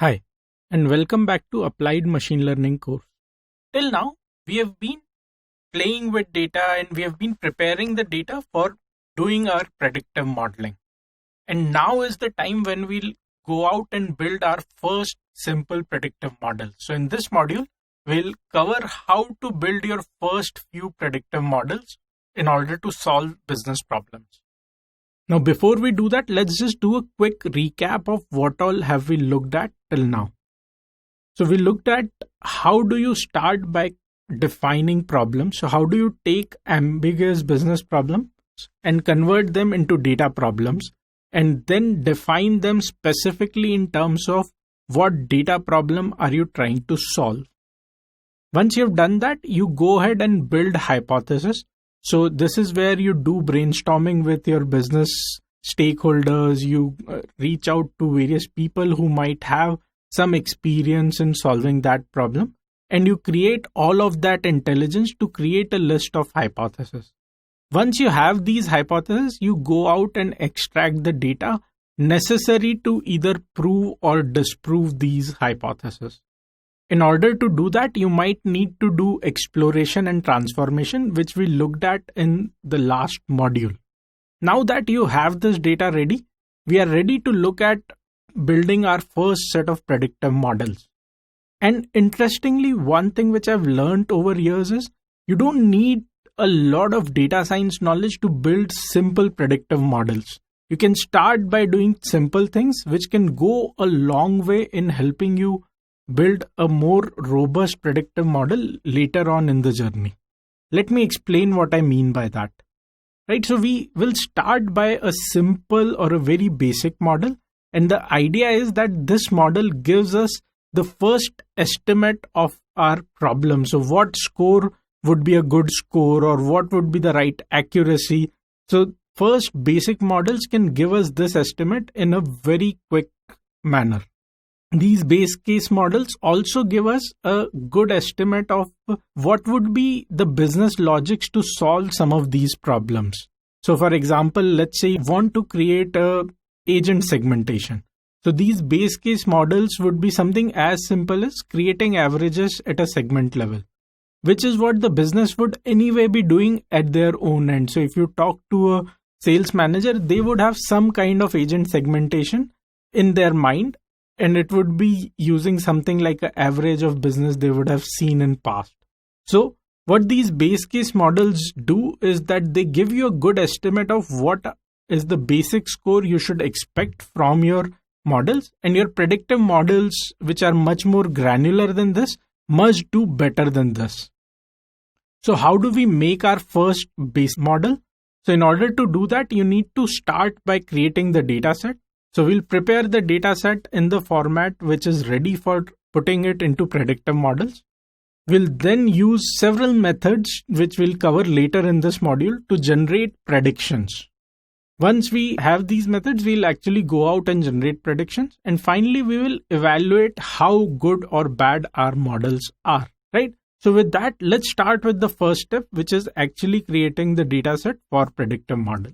Hi, and welcome back to Applied Machine Learning course. Till now, we have been playing with data and we have been preparing the data for doing our predictive modeling. And now is the time when we'll go out and build our first simple predictive model. So in this module, we'll cover how to build your first few predictive models in order to solve business problems. Now, before we do that, let's just do a quick recap of what all have we looked at till now. So we looked at how do you start by defining problems. So how do you take ambiguous business problems and convert them into data problems and then define them specifically in terms of what data problem are you trying to solve. Once you've done that, you go ahead and build hypothesis. So this is where you do brainstorming with your business stakeholders. You reach out to various people who might have some experience in solving that problem. And you create all of that intelligence to create a list of hypotheses. Once you have these hypotheses, you go out and extract the data necessary to either prove or disprove these hypotheses. In order to do that, you might need to do exploration and transformation, which we looked at in the last module. Now that you have this data ready, we are ready to look at building our first set of predictive models. And interestingly, one thing which I've learned over years is you don't need a lot of data science knowledge to build simple predictive models. You can start by doing simple things which can go a long way in helping you build a more robust predictive model later on in the journey. Let me explain what I mean by that. Right, so we will start by a simple or a very basic model. And the idea is that this model gives us the first estimate of our problem. So what score would be a good score or what would be the right accuracy? So first basic models can give us this estimate in a very quick manner. These base case models also give us a good estimate of what would be the business logics to solve some of these problems. So for example, let's say you want to create a agent segmentation. So these base case models would be something as simple as creating averages at a segment level, which is what the business would anyway be doing at their own end. So if you talk to a sales manager, they would have some kind of agent segmentation in their mind. And it would be using something like an average of business they would have seen in past. So what these base case models do is that they give you a good estimate of what is the basic score you should expect from your models. And your predictive models, which are much more granular than this, must do better than this. So how do we make our first base model? So in order to do that, you need to start by creating the data set. So we'll prepare the data set in the format which is ready for putting it into predictive models. We'll then use several methods which we'll cover later in this module to generate predictions. Once we have these methods, we'll actually go out and generate predictions. And finally, we will evaluate how good or bad our models are, right? So with that, let's start with the first step, which is actually creating the data set for predictive model.